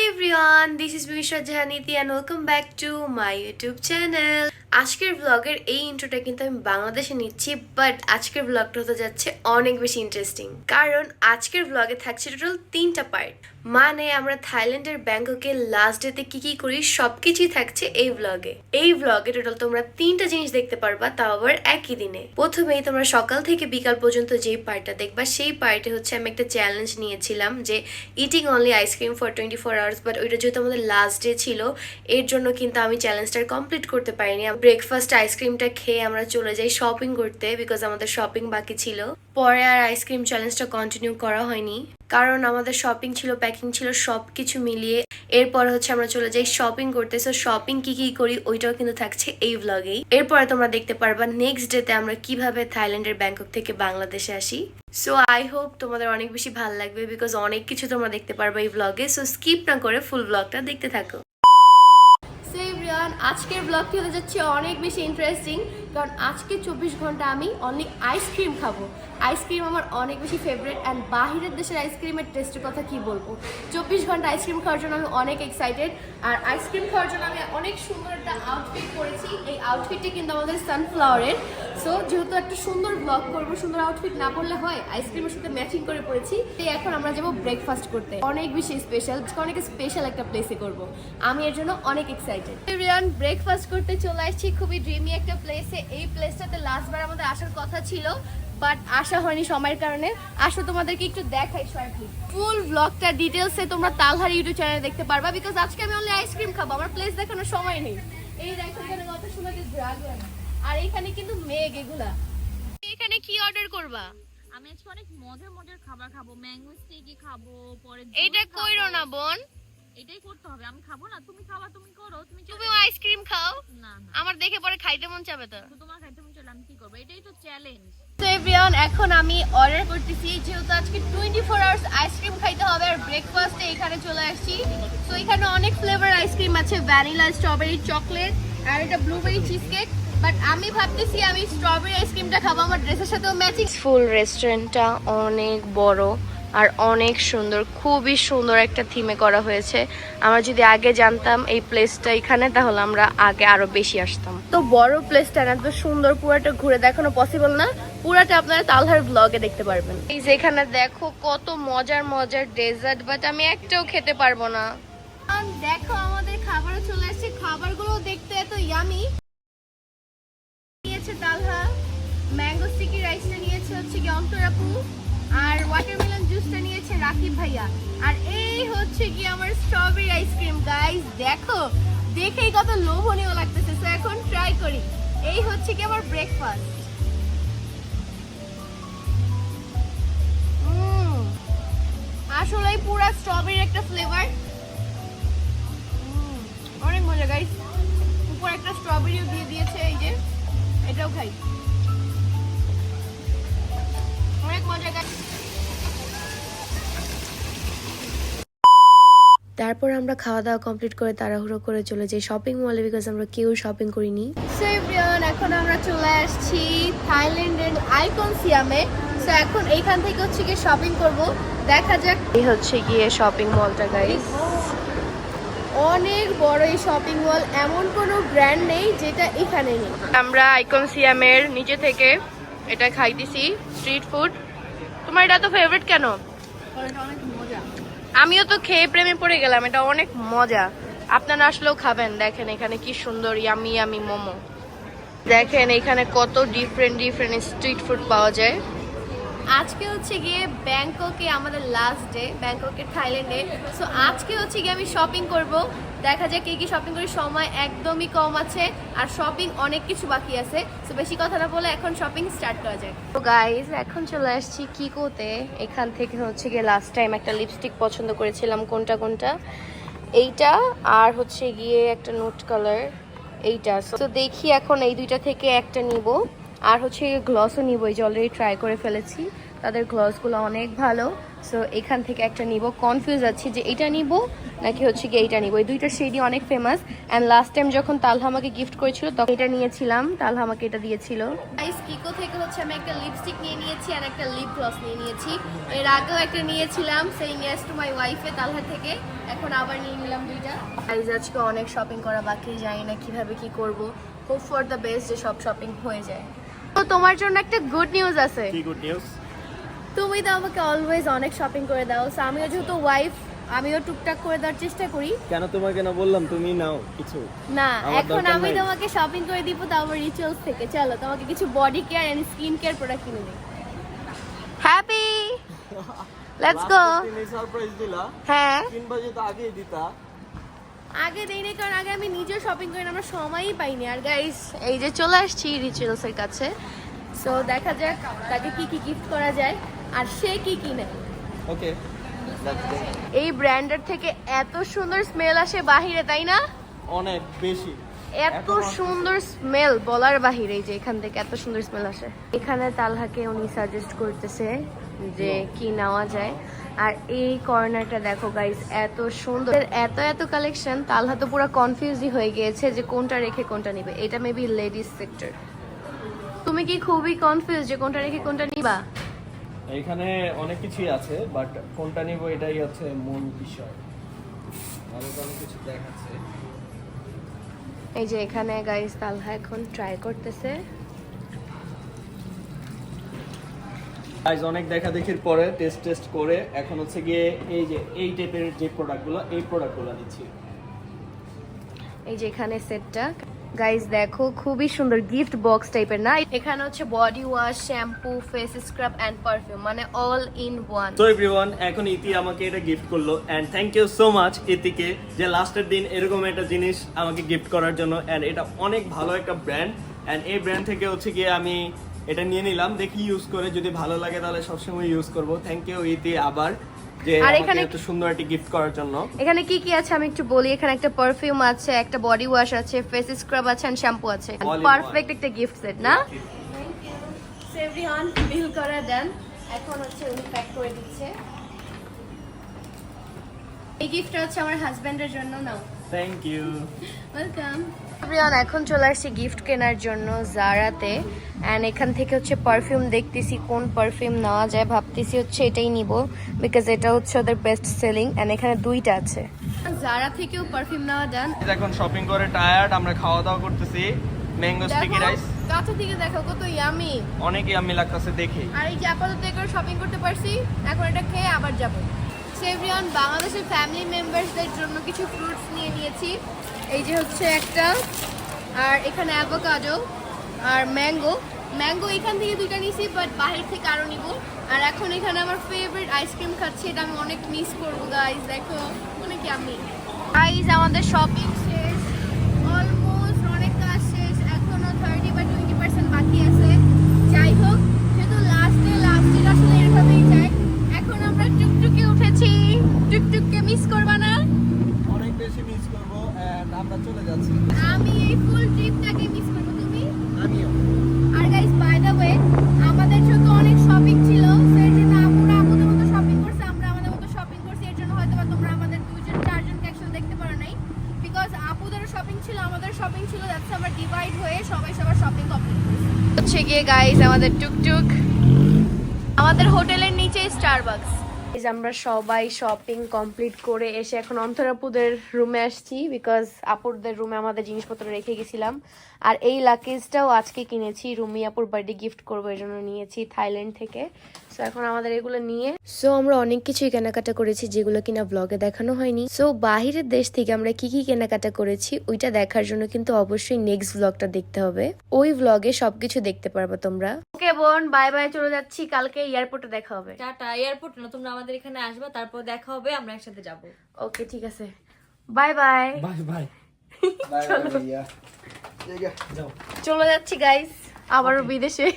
Everyone, this is Bibisha Jahaniti and welcome back to my YouTube channel. আজকের ব্লগের এই ইন্ট্রোটা কিন্তু আমি বাংলাদেশে নিচ্ছি, বাট আজকের ব্লগটা হতে যাচ্ছে অনেক বেশি ইন্টারেস্টিং, কারণ আজকের ব্লগে থাকছে টোটাল 3টা পার্ট। মানে আমরা থাইল্যান্ডের ব্যাংককে লাস্ট ডেতে কি কি করি সবকিছুই থাকছে এই ব্লগে। এই ব্লগে টোটাল তোমরা 3টা জিনিস দেখতে পারবা, তাও আবার একই দিনে। প্রথমেই তোমরা সকাল থেকে বিকাল পর্যন্ত যেই পার্টটা দেখবা, সেই পার্টে হচ্ছে আমি একটা চ্যালেঞ্জ নিয়েছিলাম যে eating only ice cream for 24 hours, but ওইটা যেহেতু আমাদের লাস্ট ডে ছিল, এর জন্য কিন্তু আমি চ্যালেঞ্জটা কমপ্লিট করতে পারিনি। ব্রেকফাস্ট আইসক্রিমটা খেয়ে আমরা চলে যাই শপিং করতে, বিকজ আমাদের শপিং বাকি ছিল। পরে আর আইসক্রিম চ্যালেঞ্জটা কন্টিনিউ করা হয়নি, কারণ আমাদের শপিং ছিল, প্যাকিং ছিল, সবকিছু মিলিয়ে। এরপর হচ্ছে আমরা চলে যাই শপিং করতে। সো শপিং কি কি করি ওইটাও কিন্তু থাকছে এই ব্লগেই। এরপরে তোমরা দেখতে পারবা নেক্সট ডেতে আমরা কিভাবে থাইল্যান্ডের ব্যাংকক থেকে বাংলাদেশে আসি। সো আই হোপ তোমাদের অনেক বেশি ভালো লাগবে, বিকজ অনেক কিছু তোমরা দেখতে পারবা এই ব্লগে। সো স্কিপ না করে ফুল ব্লগটা দেখতে থাকো। আজকের ব্লগটি হতে যাচ্ছে অনেক বেশি ইন্টারেস্টিং, কারণ আজকে 24 ঘন্টা আমি অনলি আইসক্রিম খাবো। আইসক্রিম আমার অনেক বেশি ফেভারিট, অ্যান্ড বাহিরের দেশের আইসক্রিমের টেস্টের কথা কি বলবো। 24 ঘন্টা আইসক্রিম খাওয়ার জন্য আমি অনেক এক্সাইটেড। আর আইসক্রিম খাওয়ার জন্য আমি অনেক সুন্দর একটা আউটফিট পরেছি। এই আউটফিটটি কিন্তু আমাদের সানফ্লাওয়ারের। সো যেহেতু একটা সুন্দর ব্লগ করবো, সুন্দর আউটফিট না পরলে হয়, আইসক্রিমের সাথে ম্যাচিং করে পড়েছি। এখন আমরা যাবো ব্রেকফাস্ট করতে, অনেক বেশি স্পেশাল, অনেক স্পেশাল একটা প্লেসে করব। আমি এর জন্য অনেক এক্সাইটেড। ব্রেকফাস্ট করতে চলে আসছি খুবই ড্রিমি একটা প্লেসে। এই প্লেসটাতে লাস্টবার আমাদের আসার কথা ছিল, বাট আসা হয়নি সময়ের কারণে। আসো তোমাদেরকে একটু দেখাই শর্টলি। ফুল ব্লগটা ডিটেলসে তোমরা তালহারি ইউটিউব চ্যানেলে দেখতে পারবা, বিকজ আজকে আমি অনলি আইসক্রিম খাবো, আমার প্লেস দেখানোর সময় নেই। এই দেখো এখানে কত সুন্দর ড্রাগন, আর এখানে কিন্তু মেঘ। এগুলা এখানে কি অর্ডার করবা? আমি আজকে অনেক মজার মজার খাবার খাবো, ম্যাঙ্গো স্টেকি খাবো, পরে এইটা কইরো না বোন, এটাই করতে হবে। আমি খাবো না, তুমি খাবা, তুমি করো, তুমি আইসক্রিম খাও। না না, আমার দেখে পরে খাইতে মন চাবে তো। তোমার খাইতে মন চাইলে আমি কি করবো? এটাই তো চ্যালেঞ্জ। তো এভরিওয়ান, এখন আমি অর্ডার করতেছি, যেহেতু আজকে 24 আওয়ার্স আইসক্রিম খাইতে হবে। আর ব্রেকফাস্টে এখানে চলে আসছি। তো এখানে অনেক ফ্লেভার আইসক্রিম আছে, ভ্যানিলা, স্ট্রবেরি, চকলেট, আর এটা ব্লুবেরি চিজ কেক। বাট আমি ভাবতেছি আমি স্ট্রবেরি আইসক্রিমটা খাবো, আমার ড্রেসের সাথেও ম্যাচিং। ফুল রেস্টুরেন্টটা অনেক বড় আর অনেক সুন্দর, খুবই সুন্দর একটা থিমে করা হয়েছে। আমরা যদি আগে জানতাম এই প্লেসটা এখানে, তাহলে আমরা আগে আরো বেশি আসতাম। তো বড় প্লেসটা এত সুন্দর, পুরাটা ঘুরে দেখানো পসিবল না, পুরাটা আপনারা তালহার ব্লগে দেখতে পারবেন। এই যে এখানে দেখো কত মজার মজার ডেজার্ট, বাট আমি একটাও খেতে পারবো না। দেখো আমাদের খাবারও চলে আসছে, খাবারগুলো দেখতে এত ইয়ামি। নিয়েছে তালহা, ম্যাঙ্গো স্টিকি রাইসটা নিয়েছে হচ্ছে কি অন্তরাপু, আর ওয়াটারমেলন জুসটা নিয়েছে রাকিব ভাইয়া, আর এই হচ্ছে কি আমার স্ট্রবেরি আইসক্রিম। গাইস দেখো, দেখেই কত লোভনীয় লাগতেছে। তো এখন ট্রাই করি। এই হচ্ছে কি আমার ব্রেকফাস্ট। আসলে পুরো স্ট্রবেরি একটা ফ্লেভার, অনেক মজা গাইস। উপর একটা স্ট্রবেরিও দিয়ে দিয়েছে, এই যে এটাও খাই, অনেক মজা গাইস। তারপর আমরা খাওয়া দাওয়া কমপ্লিট করে তাড়াহুড়ো করে চলে যাই শপিং মলে, বিকজ আমরা কেউ শপিং করিনি। সো এভরিওয়ান, এখন আমরা চলে আসছি থাইল্যান্ডের আইকন সিয়ামে। সো এখন এইখান থেকে হচ্ছে গিয়ে শপিং করব, দেখা যাক। এই হচ্ছে গিয়ে শপিং মলটা গাইস, অনেক বড় এই শপিং মল, এমন কোনো ব্র্যান্ড নেই যেটা এখানে নেই। আমরা আইকন সিয়ামের নিচে থেকে এটা খাইতেছি স্ট্রিট ফুড। তোমার এটা তো ফেভারিট কেন? অনেক মজা। আমিও তো খেয়ে প্রেমে পড়ে গেলাম, এটা অনেক মজা। আপনারা আসলেও খাবেন। দেখেন এখানে কি সুন্দর ইয়ামি ইয়ামি মোমো। দেখেন এখানে কত ডিফারেন্ট ডিফারেন্ট স্ট্রিট ফুড পাওয়া যায়। আজকে হচ্ছে গিয়ে ব্যাংককে আমাদের লাস্ট ডে, ব্যাংককের থাইল্যান্ডে। সো আজকে হচ্ছে গিয়ে আমি শপিং করব, দেখা যায় কি কি শপিং করি। সময় একদমই কম আছে, আর শপিং অনেক কিছু বাকি আছে। সো বেশি কথা না বলে এখন শপিং স্টার্ট করা যায়। তো গাইজ এখন চলে আসছি কিকোতে। এখান থেকে হচ্ছে গিয়ে লাস্ট টাইম একটা লিপস্টিক পছন্দ করেছিলাম, কোনটা কোনটা, এইটা আর হচ্ছে গিয়ে একটা নোট কালার এইটা। তো দেখি এখন এই দুইটা থেকে একটা নিব, আর হচ্ছে গ্লসও নিব। এই যে অলরেডি ট্রাই করে ফেলেছি, তাদের গ্লসগুলো অনেক ভালো। সো এখান থেকে একটা নিব, কনফিউজ আছি যে এটা নিব নাকি হচ্ছে কি এইটা নিব। এই দুইটা শেডই অনেক ফেমাস অ্যান্ড লাস্ট টাইম যখন তালহা আমাকে গিফট করেছিল তখন এটা নিয়েছিলাম, তালহা আমাকে এটা দিয়েছিল। গাইস কিকো থেকে হচ্ছে আমি একটা লিপস্টিক নিয়ে নিয়েছি আর একটা লিপ গ্লস নিয়ে নিয়েছি। এর আগেও একটা নিয়েছিলাম সেই নিয়াস টু মাই ওয়াইফে তালহা থেকে, এখন আবার নিয়ে নিলাম দুইটা। গাইস আজকে অনেক শপিং করা বাকি, জানি না কিভাবে কি করব। হোপ ফর দ্য বেস্ট যে সব শপিং হয়ে যায়। তো তোমার জন্য একটা গুড নিউজ আছে। কি গুড নিউজ? তুমি তো আমাকে অলওয়েজ অনেক শপিং করে দাও, সো আমিও যেহেতু ওয়াইফ আমিও টুকটাক করে দেওয়ার চেষ্টা করি। কেন তোমাকে না বললাম তুমি নাও কিছু? না আমার এখন দরকার আমি নাই। তোমাকে শপিং করে দিব, তাও আবার রিচুয়ালস থেকে। চলো তোমাকে কিছু body care and skin care product কিনে দিই। Happy, let's go. তুমি সারপ্রাইজ দিলা, হ্যাঁ 3 বাজে তো আগেই দিতা। আগে দেই না, কারণ আগে আমি নিজেও শপিং করি না, আমরা সময়ই পাইনি। আর গাইস এই যে চলে আসছি রিচুয়ালস এর কাছে, সো দেখা যাক তাকে কি কি গিফট করা যায় আর সে কি কিনে। Okay let's go. এই ব্র্যান্ডের থেকে এত সুন্দর স্মেল আসে বাহিরে, তাই না? অনেক বেশি। এত সুন্দর স্মেল বলার বাহিরে, এই যে এখান থেকে এত সুন্দর স্মেল আসে। এখানে তালহাকে উনি সাজেস্ট করতেছে যে কি নেওয়া যায়। আর এই কর্নারটা দেখো গাইস, এত সুন্দর, এত এত কালেকশন। তালহা তো পুরো কনফিউজই হয়ে গিয়েছে যে কোনটা রেখে কোনটা নিবে। এটা মেবি লেডিস সেক্টর। তুমি কি খুবই কনফিউজ যে কোনটা রেখে কোনটা নিবা? এখানে অনেক কিছুই আছে, বাট কোনটা নিব এটাই হচ্ছে মূল বিষয়। আরো অনেক কিছু দেখাচ্ছে। এই যে এখানে গাইস তালহা এখন ট্রাই করতেছে। গাইস অনেক দেখা দেখির পরে টেস্ট করে এখন হচ্ছে গিয়ে এই যে এই টাইপের যে প্রোডাক্টগুলো, এই প্রোডাক্টগুলো দিচ্ছি। এই যে এখানে সেটটা গাইস দেখো, খুবই সুন্দর গিফট বক্স টাইপের না? এখানে হচ্ছে body wash, shampoo, face scrub and perfume, মানে all in one. So everyone, এখন ইতি আমাকে এটা গিফট করলো and thank you so much ইতিকে, যে লাস্টের দিন এরকম একটা জিনিস আমাকে গিফট করার জন্য। এন্ড এটা অনেক ভালো একটা ব্র্যান্ড এন্ড এই ব্র্যান্ড থেকে হচ্ছে গিয়ে আমি এটা নিয়ে নিলাম, দেখি ইউজ করে যদি ভালো লাগে তাহলে সবসময় ইউজ করব। থ্যাংক ইউ ইতি আবার যে আর আমাকে এখানে এত সুন্দর একটা গিফট করার জন্য। এখানে কি কি আছে আমি একটু বলি। এখানে একটা পারফিউম আছে, একটা বডি ওয়াশ আছে, ফেস স্ক্রাব আছে এন্ড শ্যাম্পু আছে। All in perfect one. একটা গিফট সেট না? এভরিওয়ান বিল করে দেন, এখন হচ্ছে উনি প্যাক করে দিচ্ছে। এই গিফটটা হচ্ছে আমার হাজবেন্ডের জন্য, now. Thank you. Welcome everyone. এখন চলে আসছি গিফট কেনার জন্য জারাতে অ্যান্ড এখান থেকে হচ্ছে পারফিউম দেখতেছি কোন পারফিউম নেওয়া যায়। ভাবতেছি হচ্ছে এটাই নিব বিকজ এটা হচ্ছে ওদের বেস্ট সেলিং অ্যান্ড এখানে দুইটা আছে। জারা থেকেও পারফিউম নেওয়া ডান। এখন শপিং করে টায়ার্ড, আমরা খাওয়া দাওয়া করতেছি ম্যাঙ্গো স্টিকি রাইস। কাছে থেকে দেখো কত ইয়ামি, অনেক ইয়াম্মি লাগতেছে দেখে। আর এই যে আপাতত এগুলো শপিং করতে পারছি, এখন এটা খেয়ে আবার যাবো। এভরিওয়ান বাংলাদেশের ফ্যামিলি মেম্বারসদের জন্য কিছু ফ্রুটস নিয়ে নিয়েছি। এই যে হচ্ছে একটা, আর এখানে অ্যাভোকাডো আর ম্যাঙ্গো। ম্যাঙ্গো এখান থেকে দুইটা নিয়েছি, বাট বাহির থেকে আরও নিব। আর এখন এখানে আমার ফেভারিট আইসক্রিম খাচ্ছি, এটা আমি অনেক মিস করবো গাইজ। দেখো অনেক ইয়ামি। গাইজ আমাদের শপিং শেষ, অলমোস্ট অনেক কাজ শেষ, এখনো 30 বা 20% বাকি আছে। যাই হোক, যেহেতু লাস্ট ডে আসলে এভাবেই যায়। এখন আমরা টুকটুকে উঠেছি, টুকটুককে মিস করবা না? অনেক বেশি মিস করবো এন্ড আমরা চলে যাচ্ছি। আমি এই ফুল ট্রিপটাকে মিস করবো, তুমি? আমিও। আর গাইস বাই দ্য ওয়ে, আমাদের জন্য অনেক শপিং ছিল, সেই জন্য আমরা আমাদের মতো শপিং করছি, আমরা আমাদের মতো শপিং করছি। এর জন্য হয়তো বা তোমরা আমাদের 2-4জনকে একসাথে দেখতে পারো নাই, বিকজ আপুদের শপিং ছিল, আমাদের শপিং ছিল, দ্যাটস আমরা ডিভাইড হয়ে সবাই সবার শপিং কমপ্লিট করছি। হচ্ছে গিয়ে গাইস আমাদের টুকটুক আমাদের হোটেলের নিচে স্টারবাকস। আমরা সবাই শপিং কমপ্লিট করে এসে এখন অন্তরাপুদের রুমে আসছি, বিকজ আপুরদের রুমে আমাদের জিনিসপত্র রেখে গেছিলাম। আর এই লাকেজটাও আজকে কিনেছি, রুমি আপুর বার্থডে গিফট করবো এই জন্য নিয়েছি থাইল্যান্ড থেকে। সো এখন আমাদের এগুলো নিয়ে আমরা অনেক কিছুই কেনাকাটা করেছি যেগুলো কিনা ব্লগে দেখানো হয়নি। সো বাহিরের দেশ থেকে আমরা কি কি কেনাকাটা করেছি ওইটা দেখার জন্য কিন্তু অবশ্যই নেক্সট ব্লগটা দেখতে হবে, ওই ব্লগে সবকিছু দেখতে পারবে তোমরা। ওকে বোন, বাই বাই, চলে যাচ্ছি, কালকে এয়ারপোর্টে দেখা হবে। টাটা। এয়ারপোর্ট না, তোমরা আমাদের এখানে আসবে, তারপর দেখা হবে, আমরা একসাথে যাব। ওকে ঠিক আছে, bye bye. Bye bye. Bye bye ভাইয়া। যাও। চলে যাচ্ছি গাইস, আবারও বিদেশে।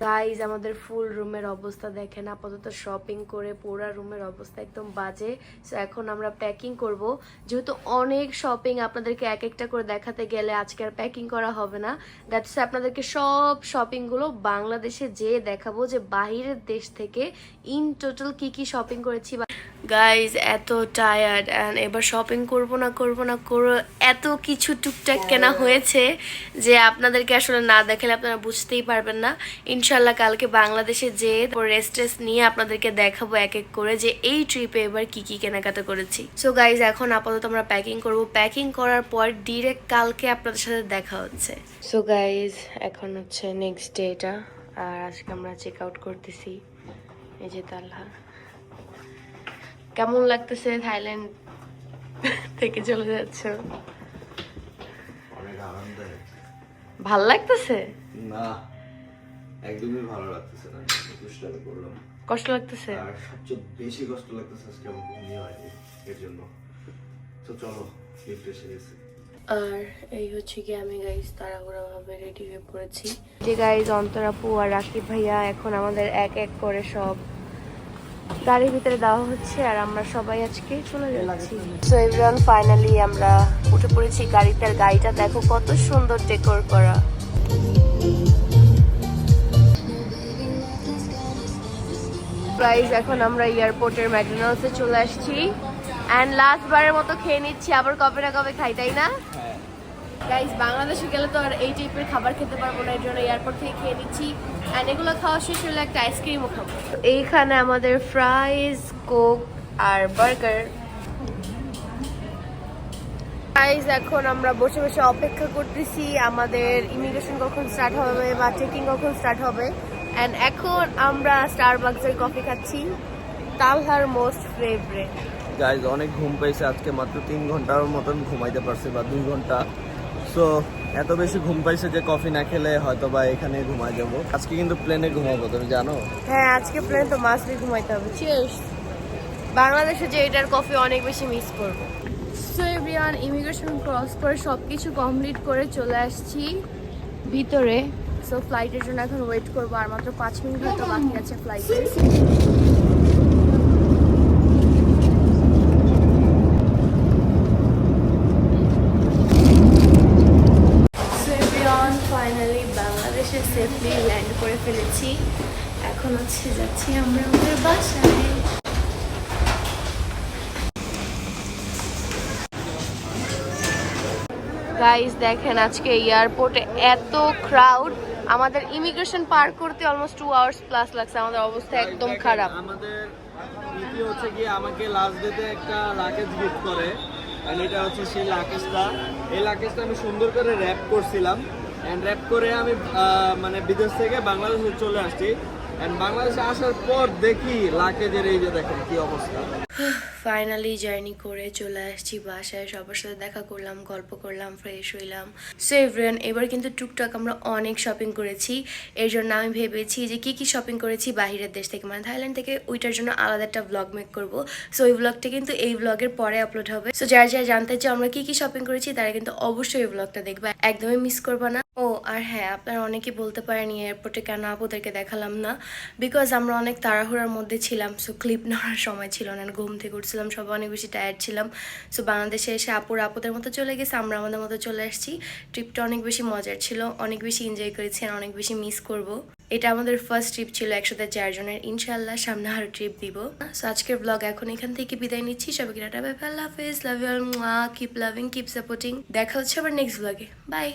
গাইজ আমাদের ফুল রুমের অবস্থা দেখেন, আপাতত শপিং করে পুরো রুমের অবস্থা একদম বাজে। সো এখন আমরা প্যাকিং করব, যেহেতু অনেক শপিং আপনাদেরকে এক একটা করে দেখাতে গেলে আজকে আর প্যাকিং করা হবে না। দ্যাটস আপনাদেরকে সব শপিংগুলো বাংলাদেশে যেয়ে দেখাবো যে বাহিরের দেশ থেকে ইন টোটাল কি কি শপিং করেছি। গাইজ এত টায়ার্ড অ্যান্ড এবার শপিং করব না এত কিছু টুকটাক কেনা হয়েছে যে আপনাদেরকে আসলে না দেখালে আপনারা বুঝতেই পারবেন না। ইনশাল্লাহ কালকে বাংলাদেশে যেয়ে রেস্ট নিয়ে আপনাদেরকে দেখাবো এক এক করে যে এই ট্রিপে এবার কি কি কেনাকাটা করেছি। সো গাইজ এখন আপাতত আমরা প্যাকিং করব, প্যাকিং করার পর ডিরেক্ট কালকে আপনাদের সাথে দেখা হচ্ছে। সো গাইজ এখন হচ্ছে নেক্সট ডেটা, আর আজকে আমরা চেক আউট করতেছি। এই যে তালহা, কেমন লাগতেছে থাইল্যান্ড থেকে চলে যাচ্ছে? অনেক আরামদায়ক। ভাল লাগতেছে না, একদমই ভালো লাগতেছে না। দুষ্টামি করলাম। কষ্ট লাগতেছে? আর সবচেয়ে বেশি কষ্ট লাগতেছে আজকে আমার ঘুমিয়ে হয়নি এর জন্য। তো চলো, লিফট এসে গেছে। আর এই হচ্ছে কি আমি গাইজ তাড়াহুড়া ভাবে রেডি হয়ে পড়েছি। যে গাইজ অন্তরাপু আর রাকিব ভাইয়া এখন আমাদের এক এক করে সব গাড়ির ভিতরে দেওয়া হচ্ছে, আর আমরা সবাই আজকে চলে যাচ্ছি। সো এভরিওয়ান ফাইনালি আমরা উঠে পড়েছি গাড়িতে। আর গাড়িটা দেখো কত সুন্দর ডেকোর করা। গাইজ এখন আমরা এয়ারপোর্টের ম্যাকডোনাল্ডসে চলে আসছি এন্ড লাস্ট বারের মতো খেয়ে নিচ্ছি, আবার কবে না কবে খাই, তাই না? গাইজ বাংলাদেশে গেলে তো আর এই টাইপের খাবার খেতে পারবো না, এর জন্য এয়ারপোর্ট থেকে খেয়ে নিচ্ছি। এন্ড এগুলো খাওয়া শেষ হলে একটা আইসক্রিমও খাবো। এইখানে আমাদের ফ্রাইজ, কোক আর বার্গার। গাইজ এখন আমরা বসে বসে অপেক্ষা করতেছি আমাদের ইমিগ্রেশন কখন স্টার্ট হবে বা চেকিং কখন স্টার্ট হবে। এন্ড এখন আমরা স্টারবাকসের কফি খাচ্ছি, তালহার মোস্ট ফেভারিট। গাইজ অনেক ঘুম পাইছে আজকে, মাত্র 3 ঘন্টার মতন ঘুমাইতে পারছি বা 2 ঘন্টা। সো এত বেশি ঘুম পাইছে যে কফি না খেলে হয়তো বা এখানে ঘুমাই যাবো। আজকে কিন্তু প্লেনে ঘুমাবো, তুমি জানো? হ্যাঁ আজকে প্লেন তো মাস্টলি ঘুমাইতে হবে। চিয়ার্স। বাংলাদেশে যে এটার কফি অনেক বেশি মিস করবো। সো এভরিওয়ান ইমিগ্রেশন ক্রস করে সবকিছু কমপ্লিট করে চলে আসছি ভিতরে। সো ফ্লাইটের জন্য এখন ওয়েট করবো, আর মাত্র 5 মিনিট হয়তো বাকি আছে ফ্লাইটের। ফাইনালি বাংলাদেশে সেফলি ল্যান্ড করে ফেলেছি। এখন হচ্ছে যাচ্ছি আমরা আমাদের বাসায়। গাইস দেখেন আজকে এয়ারপোর্টে এত ক্রাউড, আমাদের ইমিগ্রেশন পার করতে অলমোস্ট 2 আওয়ার্স প্লাস লাগছে। আমাদের অবস্থা একদম খারাপ। আমাদের নীতি হচ্ছে কি আমাকে লাস্ট ডেতে একটা লাকেজ গিফট করে, আর এটা হচ্ছে সেই লাকেজটা। এই লাকেজটা আমি সুন্দর করে র্যাপ করছিলাম, এন্ড র্যাপ করে আমি মানে বিদেশ থেকে বাংলাদেশে চলে আসছি। এন্ড বাংলাদেশে আসার পর দেখি লাকেজের এই যে দেখেন কি অবস্থা। ফাইনালি জার্নি করে চলে আসছি বাসায়, সবার সাথে দেখা করলাম, গল্প করলাম, ফ্রেশ হইলাম। সো এভরিওয়ান এবার কিন্তু টুকটাক আমরা অনেক শপিং করেছি। এর জন্য আমি ভেবেছি যে কি কি শপিং করেছি বাহিরের দেশ থেকে, মানে থাইল্যান্ড থেকে, ওইটার জন্য আলাদা একটা ব্লগ মেক করব। সো ওই ব্লগটা কিন্তু এই ব্লগের পরে আপলোড হবে। সো যারা যারা জানতে চাও আমরা কি কি শপিং করেছি তারা কিন্তু অবশ্যই এই ব্লগটা দেখবে, একদমই মিস করবা না। ও আর হ্যাঁ, আপনারা অনেকেই বলতে পারেন এয়ারপোর্টে কেন আপুদেরকে দেখালাম না, বিকজ আমরা অনেক তাড়াহুড়ার মধ্যে ছিলাম। সো ক্লিপ নেওয়ার সময় ছিল না, ঘুম থেকে উঠছিলাম, সবাই অনেক বেশি টায়ার্ড ছিলাম। সো বাংলাদেশে এসে আপুদের মতো চলে গেছে, আমরা আমাদের মতো চলে আসছি। ট্রিপটা অনেক বেশি মজার ছিল, অনেক বেশি এনজয় করেছি আর অনেক বেশি মিস করব। এটা আমাদের ফার্স্ট ট্রিপ ছিল একসাথে 4 জনের। ইনশাল্লাহ সামনে আরো ট্রিপ দিব। সো আজকের ব্লগ এখন এখান থেকে বিদায় নিচ্ছি। সবাইকে টাটা, বাই বাই, আল্লাহ হাফেজ, love you all, keep loving, keep supporting. দেখা হচ্ছে আবার নেক্সট ব্লগে। বাই।